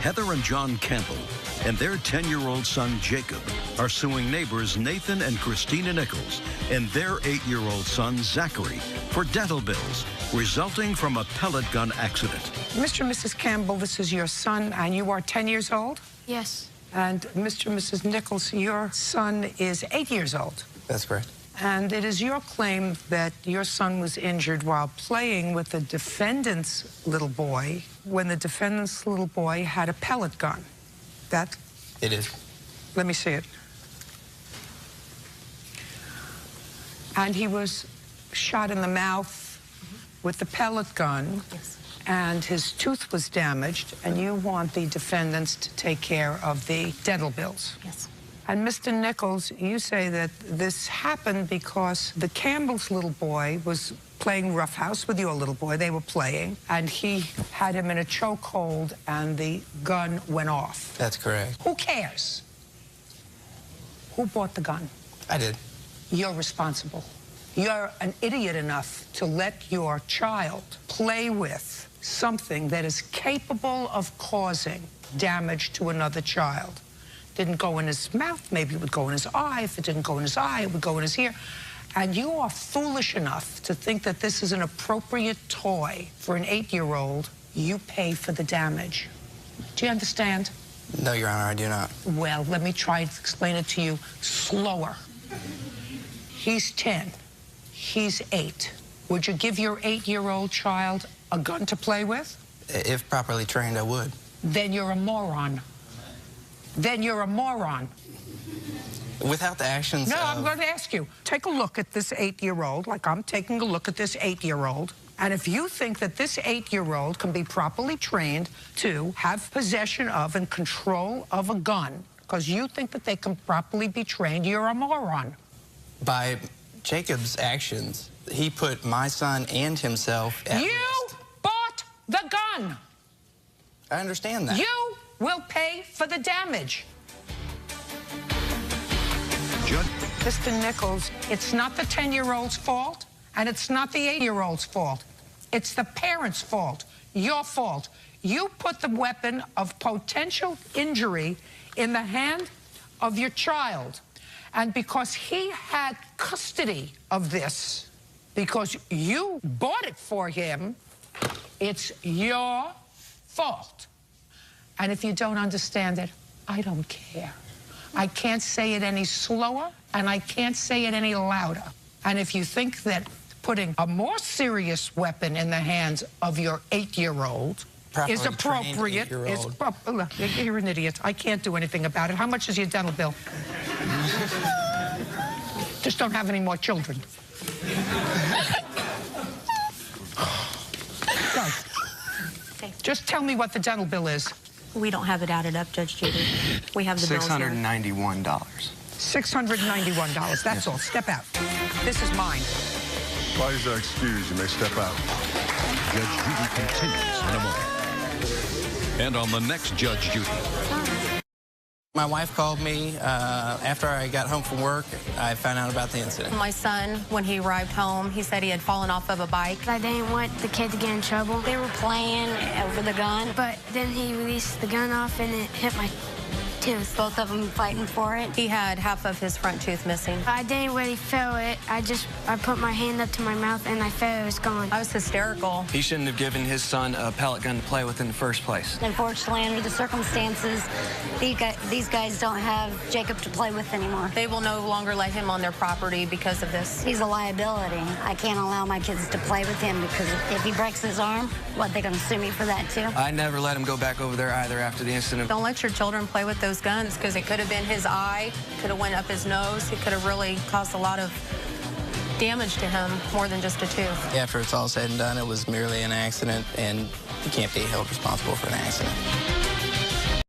Heather and John Campbell and their 10-year-old son, Jacob, are suing neighbors Nathan and Christina Nichols and their 8-year-old son, Zachary, for dental bills resulting from a pellet gun accident. Mr. and Mrs. Campbell, this is your son, and you are 10 years old? Yes. And Mr. and Mrs. Nichols, your son is 8 years old. That's correct. And it is your claim that your son was injured while playing with the defendant's little boy when the defendant's little boy had a pellet gun. That? It is. Let me see it. And he was shot in the mouth with the pellet gun. Yes. And his tooth was damaged, and you want the defendants to take care of the dental bills. Yes. And Mr. Nichols, you say that this happened because the Campbell's little boy was playing roughhouse with your little boy. They were playing, and he had him in a chokehold, and the gun went off. That's correct. Who cares? Who bought the gun? I did. You're responsible. You're an idiot enough to let your child play with something that is capable of causing damage to another child. Didn't go in his mouth, maybe it would go in his eye. If it didn't go in his eye, it would go in his ear. And you are foolish enough to think that this is an appropriate toy for an 8-year-old. You pay for the damage. Do you understand? No, Your Honor, I do not. Well, let me try to explain it to you slower. He's 10. He's 8. Would you give your 8-year-old child a gun to play with? If properly trained, I would. Then you're a moron. Then you're a moron. Without the actions No, of... I'm going to ask you. Take a look at this 8-year-old, like I'm taking a look at this 8-year-old. And if you think that this 8-year-old can be properly trained to have possession of and control of a gun, because you think that they can properly be trained, you're a moron. By Jacob's actions, he put my son and himself at You risk. bought the gun. I understand that. You will pay for the damage. Judge. Mr. Nichols, it's not the 10-year-old's fault, and it's not the 8-year-old's fault. It's the parents' fault, your fault. You put the weapon of potential injury in the hand of your child. And because he had custody of this, because you bought it for him, it's your fault. And if you don't understand it, I don't care. I can't say it any slower, and I can't say it any louder. And if you think that putting a more serious weapon in the hands of your 8-year-old is appropriate, look, you're an idiot. I can't do anything about it. How much is your dental bill? Just don't have any more children. Go. Okay. Just tell me what the dental bill is. We don't have it added up, Judge Judy. We have the bills here. $691. $691. That's all. Step out. This is mine. Parties are excused. You may step out. Judge Judy continues in a moment. And on the next Judge Judy. My wife called me after I got home from work. I found out about the incident. My son, when he arrived home, he said he had fallen off of a bike. I didn't want the kid to get in trouble. They were playing over the gun, but then he released the gun off and it hit my tooth. Both of them fighting for it. He had half of his front tooth missing. I didn't really feel it. I put my hand up to my mouth and I felt it was gone. I was hysterical. He shouldn't have given his son a pellet gun to play with in the first place. Unfortunately, under the circumstances, these guys don't have Jacob to play with anymore. They will no longer let him on their property because of this. He's a liability. I can't allow my kids to play with him because if he breaks his arm, what, they gonna sue me for that too? I never let him go back over there either after the incident. Don't let your children play with those guns because it could have been his eye, could have went up his nose. It could have really caused a lot of damage to him, more than just a tooth. After it's all said and done, it was merely an accident, and you can't be held responsible for an accident.